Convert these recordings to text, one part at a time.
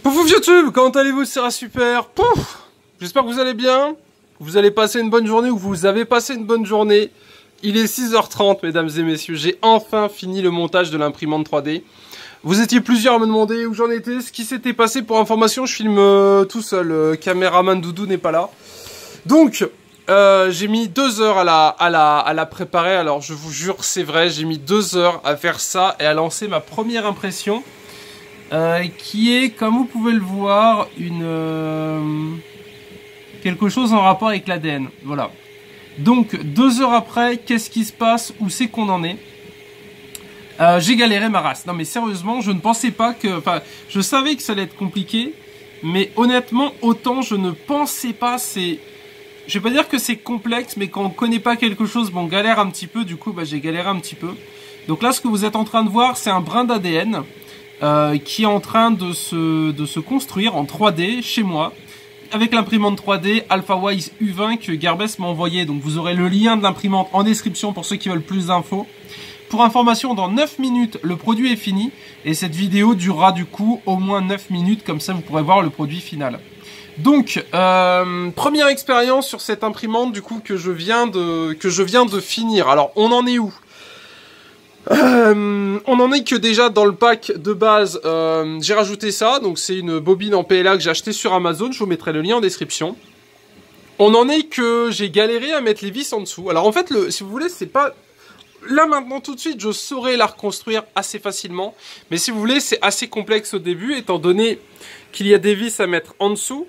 Pouf YouTube, comment allez-vous? C'est super. Pouf. J'espère que vous allez bien. Vous allez passer une bonne journée ou vous avez passé une bonne journée. Il est 6h30, mesdames et messieurs. J'ai enfin fini le montage de l'imprimante 3D. Vous étiez plusieurs à me demander où j'en étais, ce qui s'était passé. Pour information, je filme tout seul. Caméraman Doudou n'est pas là. Donc, j'ai mis 2 heures à la préparer. Alors, je vous jure, c'est vrai, j'ai mis 2 heures à faire ça et à lancer ma première impression. Qui est, comme vous pouvez le voir, quelque chose en rapport avec l'ADN. Voilà. Donc, 2 heures après, qu'est-ce qui se passe? Où c'est qu'on en est? J'ai galéré ma race. Non mais sérieusement, je ne pensais pas que... Enfin, je savais que ça allait être compliqué, mais honnêtement, autant je ne pensais pas, c'est... Je vais pas dire que c'est complexe, mais quand on connaît pas quelque chose, bon, on galère un petit peu, du coup, bah, j'ai galéré un petit peu. Donc là, ce que vous êtes en train de voir, c'est un brin d'ADN qui est en train de se construire en 3D chez moi, avec l'imprimante 3D AlphaWise U20 que Gearbest m'a envoyé. Donc vous aurez le lien de l'imprimante en description pour ceux qui veulent plus d'infos. Pour information, dans 9 minutes, le produit est fini. Et cette vidéo durera du coup au moins 9 minutes. Comme ça, vous pourrez voir le produit final. Donc, première expérience sur cette imprimante du coup que je viens de finir. Alors, on en est où? On en est que déjà dans le pack de base, j'ai rajouté ça. Donc, c'est une bobine en PLA que j'ai acheté sur Amazon. Je vous mettrai le lien en description. On en est que j'ai galéré à mettre les vis en dessous. Alors, en fait, si vous voulez, c'est pas... Là maintenant tout de suite je saurais la reconstruire assez facilement. Mais si vous voulez c'est assez complexe au début étant donné qu'il y a des vis à mettre en dessous.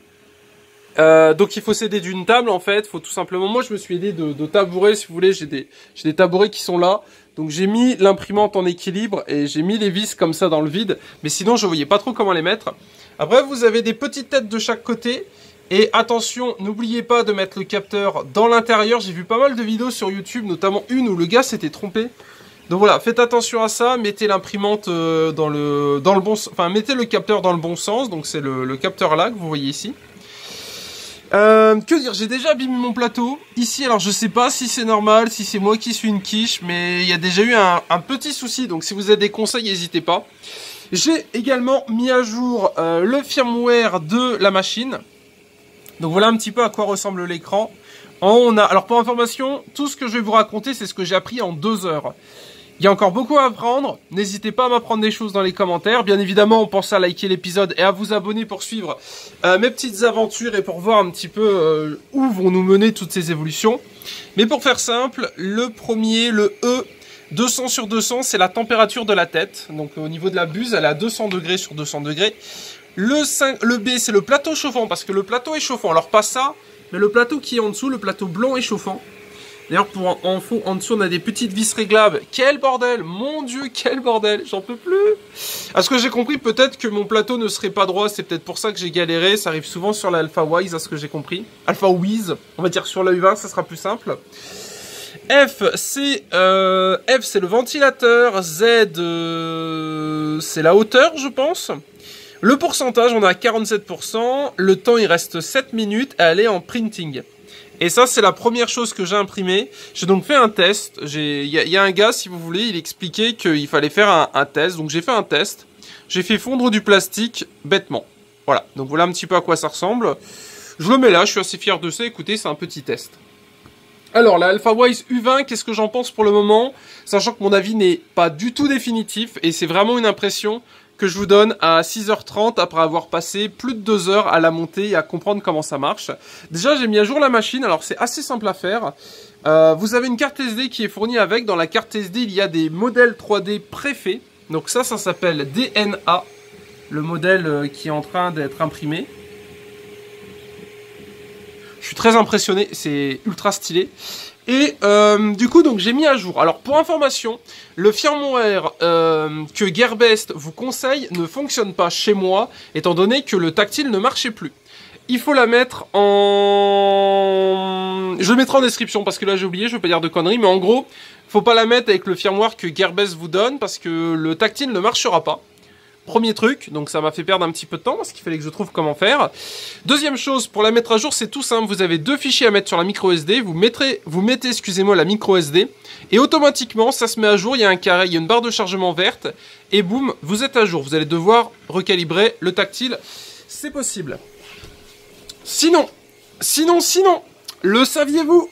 Donc il faut s'aider d'une table en fait. Faut tout simplement, moi je me suis aidé de tabourets si vous voulez. J'ai des tabourets qui sont là. Donc j'ai mis l'imprimante en équilibre et j'ai mis les vis comme ça dans le vide. Mais sinon je voyais pas trop comment les mettre. Après vous avez des petites têtes de chaque côté. Et attention, n'oubliez pas de mettre le capteur dans l'intérieur. J'ai vu pas mal de vidéos sur YouTube, notamment une où le gars s'était trompé. Donc voilà, faites attention à ça. Mettez l'imprimante dans le bon sens. Enfin, mettez le capteur dans le bon sens. Donc c'est le capteur là que vous voyez ici. Que dire, j'ai déjà abîmé mon plateau. Ici, alors je sais pas si c'est normal, si c'est moi qui suis une quiche. Mais il y a déjà eu un petit souci. Donc si vous avez des conseils, n'hésitez pas. J'ai également mis à jour le firmware de la machine. Donc voilà un petit peu à quoi ressemble l'écran. En haut, on a... Alors pour information, tout ce que je vais vous raconter, c'est ce que j'ai appris en 2 heures. Il y a encore beaucoup à apprendre. N'hésitez pas à m'apprendre des choses dans les commentaires. Bien évidemment, on pense à liker l'épisode et à vous abonner pour suivre mes petites aventures et pour voir un petit peu où vont nous mener toutes ces évolutions. Mais pour faire simple, le premier, le E, 200 sur 200, c'est la température de la tête. Donc au niveau de la buse, elle est à 200 degrés sur 200 degrés. Le B, c'est le plateau chauffant, parce que le plateau est chauffant. Alors, pas ça, mais le plateau qui est en dessous, le plateau blanc est chauffant. D'ailleurs, pour info, en dessous, on a des petites vis réglables. Quel bordel! Mon Dieu, quel bordel! J'en peux plus! À ce que j'ai compris, peut-être que mon plateau ne serait pas droit. C'est peut-être pour ça que j'ai galéré. Ça arrive souvent sur l'AlphaWise, à ce que j'ai compris. AlphaWise, on va dire sur la U20, ça sera plus simple. F, c'est le ventilateur. Z, c'est la hauteur, je pense. Le pourcentage, on est à 47%, le temps il reste 7 minutes et elle est en printing. Et ça c'est la première chose que j'ai imprimée. J'ai donc fait un test, il y a un gars si vous voulez, il expliquait qu'il fallait faire un test, donc j'ai fait un test. J'ai fait fondre du plastique bêtement. Voilà, donc voilà un petit peu à quoi ça ressemble. Je le mets là, je suis assez fier de ça, écoutez c'est un petit test. Alors la AlphaWise U20, qu'est-ce que j'en pense pour le moment? Sachant que mon avis n'est pas du tout définitif et c'est vraiment une impression que je vous donne à 6h30 après avoir passé plus de 2 heures à la monter et à comprendre comment ça marche. Déjà, j'ai mis à jour la machine. Alors, c'est assez simple à faire. Vous avez une carte SD qui est fournie avec. Dans la carte SD, il y a des modèles 3D préfaits. Donc ça s'appelle DNA, le modèle qui est en train d'être imprimé. Je suis très impressionné, c'est ultra stylé. Et du coup, donc j'ai mis à jour. Alors pour information, le firmware que Gearbest vous conseille ne fonctionne pas chez moi, étant donné que le tactile ne marchait plus. Il faut la mettre en... Je le mettrai en description parce que là j'ai oublié, je veux pas dire de conneries, mais en gros, faut pas la mettre avec le firmware que Gearbest vous donne parce que le tactile ne marchera pas. Premier truc, donc ça m'a fait perdre un petit peu de temps parce qu'il fallait que je trouve comment faire. Deuxième chose, pour la mettre à jour, c'est tout simple. Vous avez 2 fichiers à mettre sur la micro SD. Vous mettez, excusez-moi, la micro SD et automatiquement, ça se met à jour. Il y a un carré, il y a une barre de chargement verte et boum, vous êtes à jour. Vous allez devoir recalibrer le tactile. C'est possible. Sinon, le saviez-vous?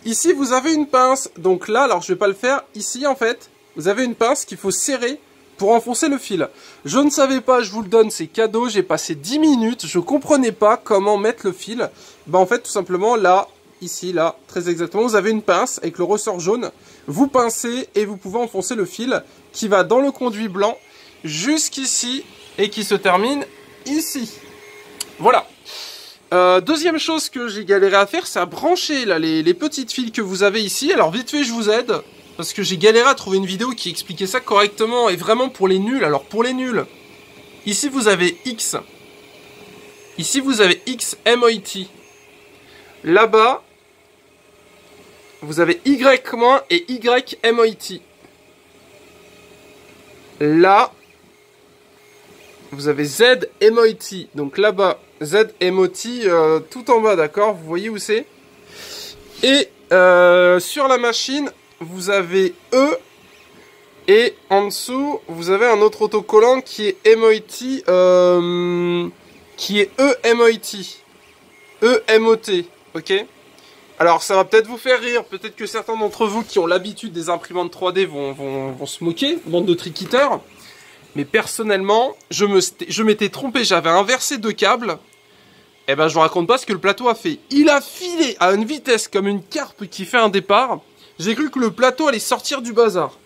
Ici, vous avez une pince. Donc là, alors je vais pas le faire. Ici, en fait, vous avez une pince qu'il faut serrer pour enfoncer le fil. Je ne savais pas, je vous le donne, c'est cadeau. J'ai passé 10 minutes, je comprenais pas comment mettre le fil. Bah en fait, tout simplement, là, ici, là, très exactement, vous avez une pince avec le ressort jaune. Vous pincez et vous pouvez enfoncer le fil qui va dans le conduit blanc jusqu'ici et qui se termine ici. Voilà. Deuxième chose que j'ai galéré à faire, c'est à brancher là, les petites fils que vous avez ici. Alors vite fait, je vous aide. Parce que j'ai galéré à trouver une vidéo qui expliquait ça correctement et vraiment pour les nuls. Alors pour les nuls, ici vous avez X. Ici vous avez X MOIT. Là-bas, vous avez Y- et Y MOIT. Là, vous avez Z MOIT. Donc là-bas, Z MOIT tout en bas, d'accord? Vous voyez où c'est? Et sur la machine, vous avez E et en dessous vous avez un autre autocollant qui est MOIT, qui est EMOIT, EMOT, ok. Alors ça va peut-être vous faire rire, peut-être que certains d'entre vous qui ont l'habitude des imprimantes 3D vont se moquer, bande de triquiteurs. Mais personnellement, je m'étais trompé, j'avais inversé 2 câbles. Et ben je vous raconte pas ce que le plateau a fait. Il a filé à une vitesse comme une carpe qui fait un départ. J'ai cru que le plateau allait sortir du bazar.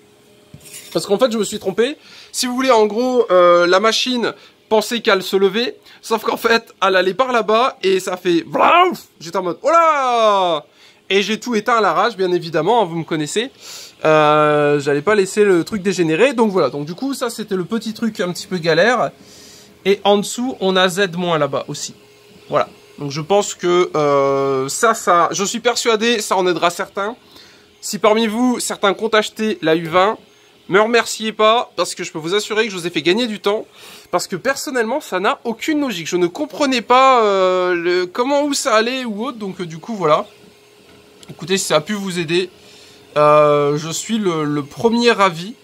Parce qu'en fait, je me suis trompé. Si vous voulez, en gros, la machine pensait qu'elle se levait. Sauf qu'en fait, elle allait par là-bas et ça fait... J'étais en mode... Oh là! Et j'ai tout éteint à l'arrache, bien évidemment, hein, vous me connaissez. J'allais pas laisser le truc dégénérer. Donc voilà, donc du coup, ça c'était le petit truc un petit peu galère. Et en dessous, on a Z- là-bas aussi. Voilà. Donc je pense que ça, je suis persuadé, ça en aidera certains. Si parmi vous, certains comptent acheter la U20, me remerciez pas, parce que je peux vous assurer que je vous ai fait gagner du temps. Parce que personnellement, ça n'a aucune logique. Je ne comprenais pas comment, où ça allait ou autre. Donc du coup, voilà. Écoutez, si ça a pu vous aider, je suis le premier ravi.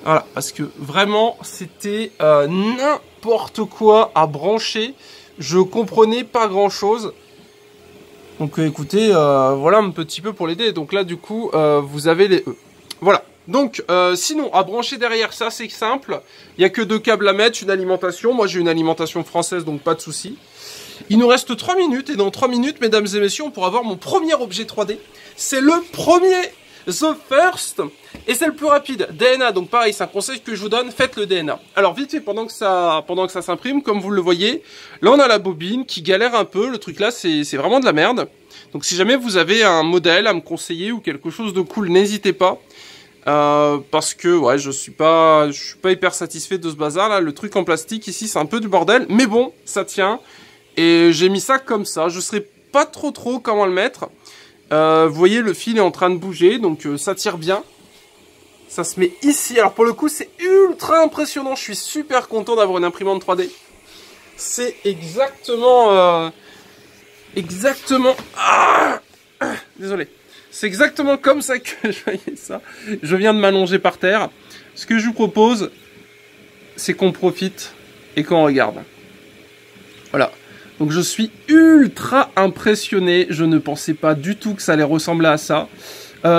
Voilà, parce que vraiment, c'était n'importe quoi à brancher. Je comprenais pas grand-chose. Donc écoutez, voilà un petit peu pour l'aider. Donc là, du coup, vous avez les E. Voilà. Donc, sinon, à brancher derrière, ça c'est simple. Il n'y a que 2 câbles à mettre, une alimentation. Moi, j'ai une alimentation française, donc pas de souci. Il nous reste 3 minutes, et dans 3 minutes, mesdames et messieurs, on pourra voir mon premier objet 3D. C'est le premier, the first, et c'est le plus rapide. DNA, donc pareil, c'est un conseil que je vous donne, faites le DNA. Alors vite fait, pendant que ça s'imprime, comme vous le voyez, là on a la bobine qui galère un peu. Le truc là, c'est vraiment de la merde. Donc si jamais vous avez un modèle à me conseiller ou quelque chose de cool, n'hésitez pas. Parce que ouais, je suis pas hyper satisfait de ce bazar là. Le truc en plastique ici, c'est un peu du bordel, mais bon, ça tient. Et j'ai mis ça comme ça. Je sais pas trop comment le mettre. Vous voyez, le fil est en train de bouger, donc ça tire bien. Ça se met ici. Alors pour le coup, c'est ultra impressionnant. Je suis super content d'avoir une imprimante 3D. C'est exactement... désolé. C'est exactement comme ça que je voyais ça. Je viens de m'allonger par terre. Ce que je vous propose, c'est qu'on profite et qu'on regarde. Voilà. Donc je suis ultra impressionné. Je ne pensais pas du tout que ça allait ressembler à ça.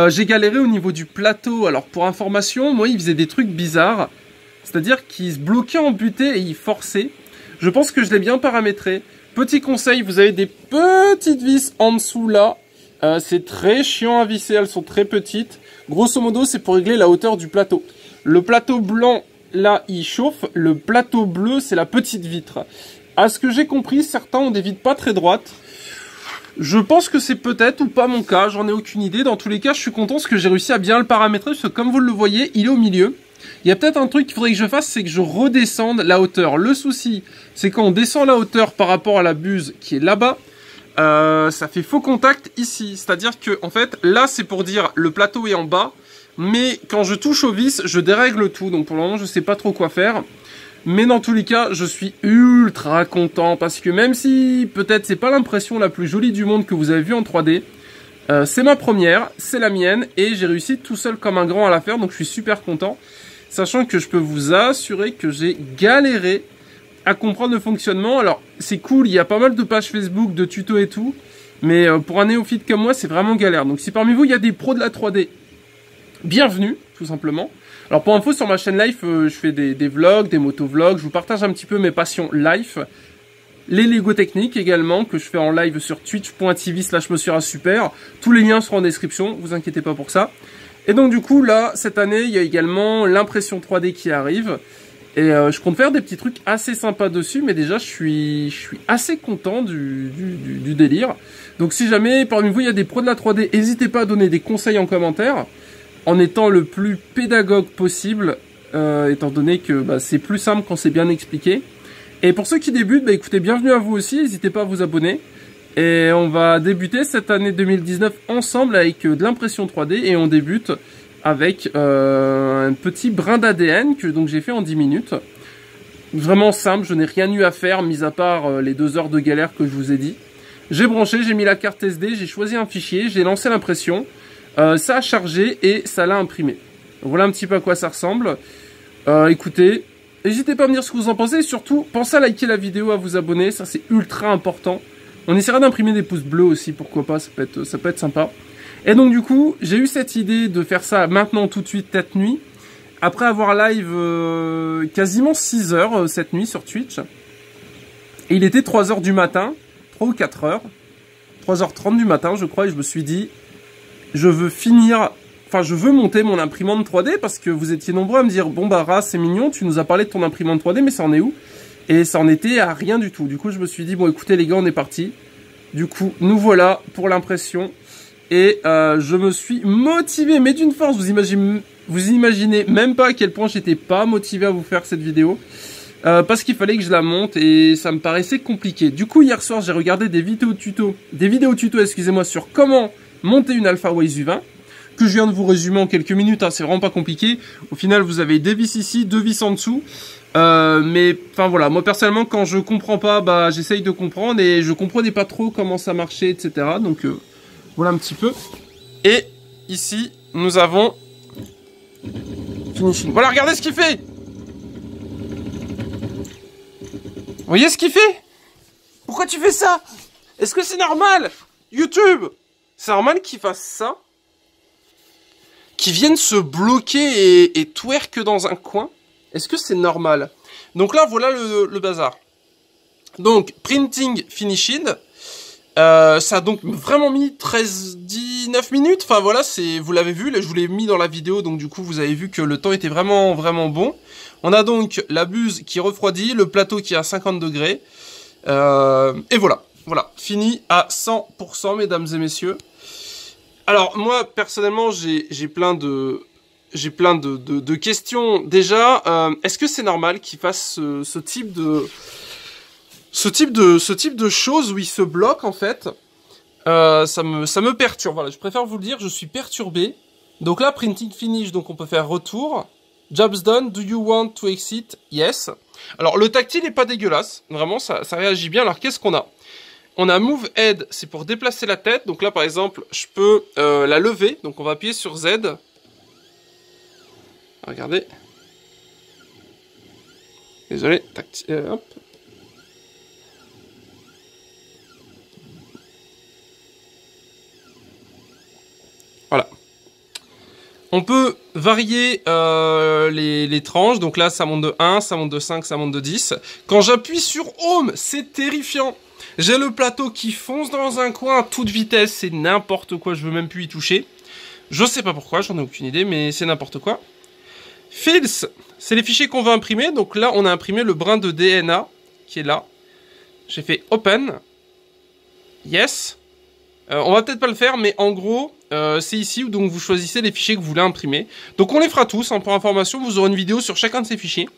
J'ai galéré au niveau du plateau. Alors pour information, moi il faisait des trucs bizarres. C'est-à-dire qu'il se bloquait en butée et il forçait. Je pense que je l'ai bien paramétré. Petit conseil, vous avez des petites vis en dessous là. C'est très chiant à visser, elles sont très petites. Grosso modo, c'est pour régler la hauteur du plateau. Le plateau blanc, là, il chauffe. Le plateau bleu, c'est la petite vitre. À ce que j'ai compris, certains ont des vitres pas très droites. Je pense que c'est peut-être ou pas mon cas, j'en ai aucune idée. Dans tous les cas, je suis content parce que j'ai réussi à bien le paramétrer, parce que comme vous le voyez, il est au milieu. Il y a peut-être un truc qu'il faudrait que je fasse, c'est que je redescende la hauteur. Le souci, c'est quand on descend la hauteur par rapport à la buse qui est là-bas, ça fait faux contact ici. C'est-à-dire que, en fait, là, c'est pour dire le plateau est en bas, mais quand je touche au vis, je dérègle tout. Donc pour le moment, je sais pas trop quoi faire. Mais dans tous les cas, je suis ultra content parce que même si peut-être c'est pas l'impression la plus jolie du monde que vous avez vue en 3D, c'est ma première, c'est la mienne et j'ai réussi tout seul comme un grand à la faire, donc je suis super content. Sachant que je peux vous assurer que j'ai galéré à comprendre le fonctionnement. Alors c'est cool, il y a pas mal de pages Facebook, de tutos et tout, mais pour un néophyte comme moi, c'est vraiment galère. Donc si parmi vous il y a des pros de la 3D, bienvenue, tout simplement. Alors pour info, sur ma chaîne live, je fais des vlogs, des motovlogs, je vous partage un petit peu mes passions live. Les Lego techniques également, que je fais en live sur twitch.tv/MonsieurASuper. Tous les liens seront en description, vous inquiétez pas pour ça. Et donc du coup, là, cette année, il y a également l'impression 3D qui arrive. Et je compte faire des petits trucs assez sympas dessus, mais déjà, je suis assez content du délire. Donc si jamais, parmi vous, il y a des pros de la 3D, n'hésitez pas à donner des conseils en commentaire, en étant le plus pédagogue possible, étant donné que bah, c'est plus simple quand c'est bien expliqué. Et pour ceux qui débutent, bah, écoutez, bienvenue à vous aussi, n'hésitez pas à vous abonner. Et on va débuter cette année 2019 ensemble avec de l'impression 3D et on débute avec un petit brin d'ADN que donc j'ai fait en 10 minutes. Vraiment simple, je n'ai rien eu à faire, mis à part les 2 heures de galère que je vous ai dit. J'ai branché, j'ai mis la carte SD, j'ai choisi un fichier, j'ai lancé l'impression. Ça a chargé et ça l'a imprimé. Voilà un petit peu à quoi ça ressemble. Écoutez, n'hésitez pas à me dire ce que vous en pensez et surtout, pensez à liker la vidéo, à vous abonner, ça c'est ultra important. On essaiera d'imprimer des pouces bleus aussi, pourquoi pas, ça peut être sympa. Et donc du coup, j'ai eu cette idée de faire ça maintenant tout de suite cette nuit, après avoir live quasiment 6 heures cette nuit sur Twitch. Et il était 3 heures du matin, 3 ou 4 heures, 3h30 du matin je crois, et je me suis dit, je veux monter mon imprimante 3D parce que vous étiez nombreux à me dire, bon bah Ras, c'est mignon, tu nous as parlé de ton imprimante 3D, mais ça en est où? Et ça en était à rien du tout. Du coup, je me suis dit, bon écoutez les gars, on est parti. Du coup, nous voilà pour l'impression. Et je me suis motivé, mais d'une force. Vous imaginez même pas à quel point j'étais pas motivé à vous faire cette vidéo. Parce qu'il fallait que je la monte et ça me paraissait compliqué. Du coup, hier soir, j'ai regardé des vidéos tuto, excusez-moi, sur comment monter une Alpha Wise U20. Que je viens de vous résumer en quelques minutes, hein, c'est vraiment pas compliqué. Au final, vous avez des vis ici, 2 vis en dessous. Mais enfin voilà, moi personnellement quand je comprends pas, bah j'essaye de comprendre et je comprenais pas trop comment ça marchait, etc. Donc voilà un petit peu. Et ici nous avons finishing. Voilà, regardez ce qu'il fait. Vous voyez ce qu'il fait? Pourquoi tu fais ça? Est-ce que c'est normal? YouTube, c'est normal qu'il fasse ça? Qu'il vienne se bloquer et twerk dans un coin? Est-ce que c'est normal? Donc là, voilà le bazar. Donc, printing finishing. Ça a donc vraiment mis 13-19 minutes. Enfin voilà, vous l'avez vu, là, je vous l'ai mis dans la vidéo. Donc du coup, vous avez vu que le temps était vraiment, vraiment bon. On a donc la buse qui refroidit, le plateau qui est à 50 degrés. Et voilà, fini à 100%, mesdames et messieurs. Alors, moi, personnellement, j'ai plein de questions. Déjà, est-ce que c'est normal qu'il fasse ce type de choses où il se bloque en fait? Ça me perturbe. Voilà, je préfère vous le dire, je suis perturbé. Donc là, printing finish, donc on peut faire retour. Jobs done. Do you want to exit? Yes. Alors le tactile est pas dégueulasse. Vraiment, ça réagit bien. Alors qu'est-ce qu'on a? On a Move Head, c'est pour déplacer la tête. Donc là, par exemple, je peux la lever. Donc on va appuyer sur Z. Regardez. Désolé. Hop. Voilà. On peut varier les tranches. Donc là, ça monte de 1, ça monte de 5, ça monte de 10. Quand j'appuie sur Home, c'est terrifiant. J'ai le plateau qui fonce dans un coin à toute vitesse. C'est n'importe quoi, je veux même plus y toucher. Je sais pas pourquoi, j'en ai aucune idée, mais c'est n'importe quoi. Fields, c'est les fichiers qu'on veut imprimer. Donc là, on a imprimé le brin de DNA qui est là. J'ai fait Open. Yes. On va peut-être pas le faire, mais en gros, c'est ici où donc vous choisissez les fichiers que vous voulez imprimer. Donc on les fera tous, hein, pour information, vous aurez une vidéo sur chacun de ces fichiers.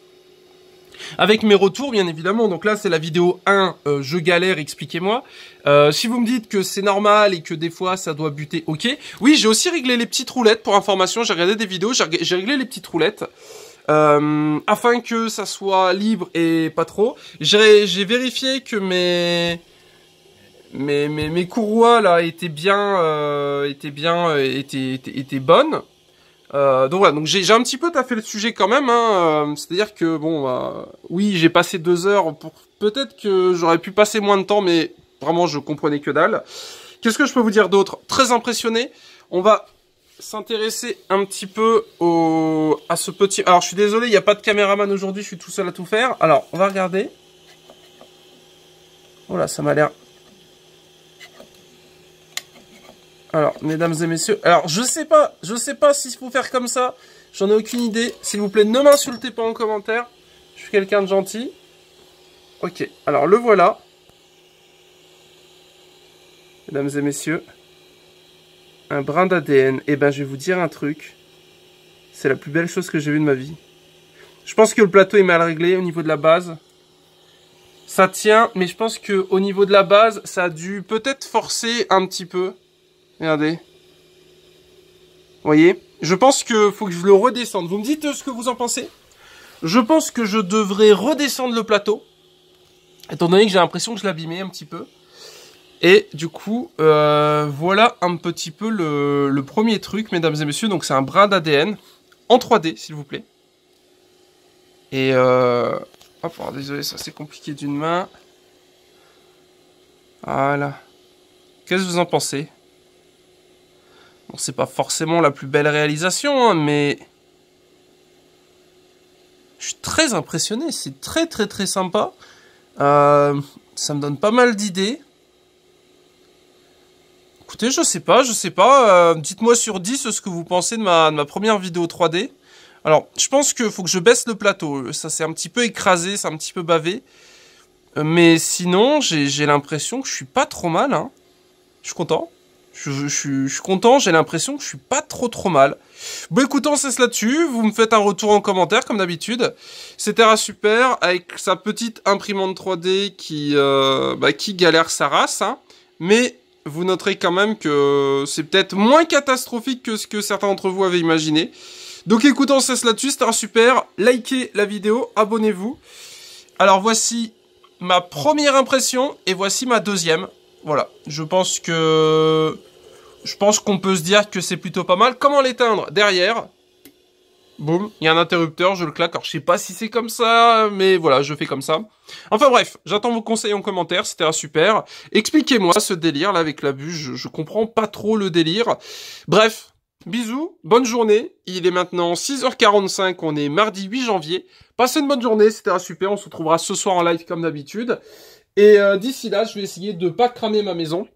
Avec mes retours, bien évidemment. Donc là, c'est la vidéo 1, je galère, expliquez-moi. Si vous me dites que c'est normal et que des fois, ça doit buter, ok. Oui, j'ai aussi réglé les petites roulettes, pour information. J'ai regardé des vidéos, j'ai réglé les petites roulettes. afin que ça soit libre et pas trop. J'ai vérifié que mes courroies là étaient bonnes. Donc voilà, donc j'ai un petit peu taffé le sujet quand même, hein, c'est-à-dire que bon, oui, j'ai passé 2 heures, peut-être que j'aurais pu passer moins de temps, mais vraiment je comprenais que dalle. Qu'est-ce que je peux vous dire d'autre? Très impressionné. On va s'intéresser un petit peu à ce petit... Alors je suis désolé, il n'y a pas de caméraman aujourd'hui, je suis tout seul à tout faire. Alors on va regarder. Voilà, ça m'a l'air... Alors, mesdames et messieurs, alors je sais pas s'il faut faire comme ça, j'en ai aucune idée. S'il vous plaît, ne m'insultez pas en commentaire, je suis quelqu'un de gentil. Ok, alors le voilà. Mesdames et messieurs, un brin d'ADN. Eh ben, je vais vous dire un truc, c'est la plus belle chose que j'ai vue de ma vie. Je pense que le plateau est mal réglé au niveau de la base. Ça tient, mais je pense que au niveau de la base, ça a dû peut-être forcer un petit peu. Regardez. Vous voyez? Je pense que faut que je le redescende. Vous me dites ce que vous en pensez? Je pense que je devrais redescendre le plateau. Étant donné que j'ai l'impression que je l'abîmais un petit peu. Et du coup, voilà un petit peu le premier truc, mesdames et messieurs. Donc c'est un brin d'ADN en 3D, s'il vous plaît. Et hop, alors, désolé, ça c'est compliqué d'une main. Voilà. Qu'est-ce que vous en pensez? Bon, c'est pas forcément la plus belle réalisation, hein, mais... Je suis très impressionné, c'est très sympa. Ça me donne pas mal d'idées. Écoutez, je sais pas. Dites-moi sur 10 ce que vous pensez de ma première vidéo 3D. Alors, je pense qu'il faut que je baisse le plateau. Ça s'est un petit peu écrasé, c'est un petit peu bavé. Mais sinon, j'ai l'impression que je suis pas trop mal, hein. Je suis content. Je suis content, j'ai l'impression que je suis pas trop mal. Bon, écoutez, on cesse là-dessus. Vous me faites un retour en commentaire, comme d'habitude. C'était un super, avec sa petite imprimante 3D qui galère sa race, hein. Mais vous noterez quand même que c'est peut-être moins catastrophique que ce que certains d'entre vous avaient imaginé. Donc écoutez, on cesse là-dessus, c'était un super. Likez la vidéo, abonnez-vous. Alors voici ma première impression et voici ma deuxième. Voilà, je pense qu'on peut se dire que c'est plutôt pas mal. Comment l'éteindre? Derrière. Boum, il y a un interrupteur, je le claque. Alors je sais pas si c'est comme ça, mais voilà, je fais comme ça. Enfin bref, j'attends vos conseils en commentaire, c'était un super. Expliquez-moi ce délire là avec la bûche, je comprends pas trop le délire. Bref, bisous, bonne journée. Il est maintenant 6h45, on est mardi 8 janvier. Passez une bonne journée, c'était un super, on se retrouvera ce soir en live comme d'habitude. Et d'ici là, je vais essayer de pas cramer ma maison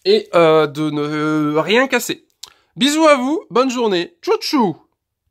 et de ne rien casser. Bisous à vous, bonne journée, tchou tchou.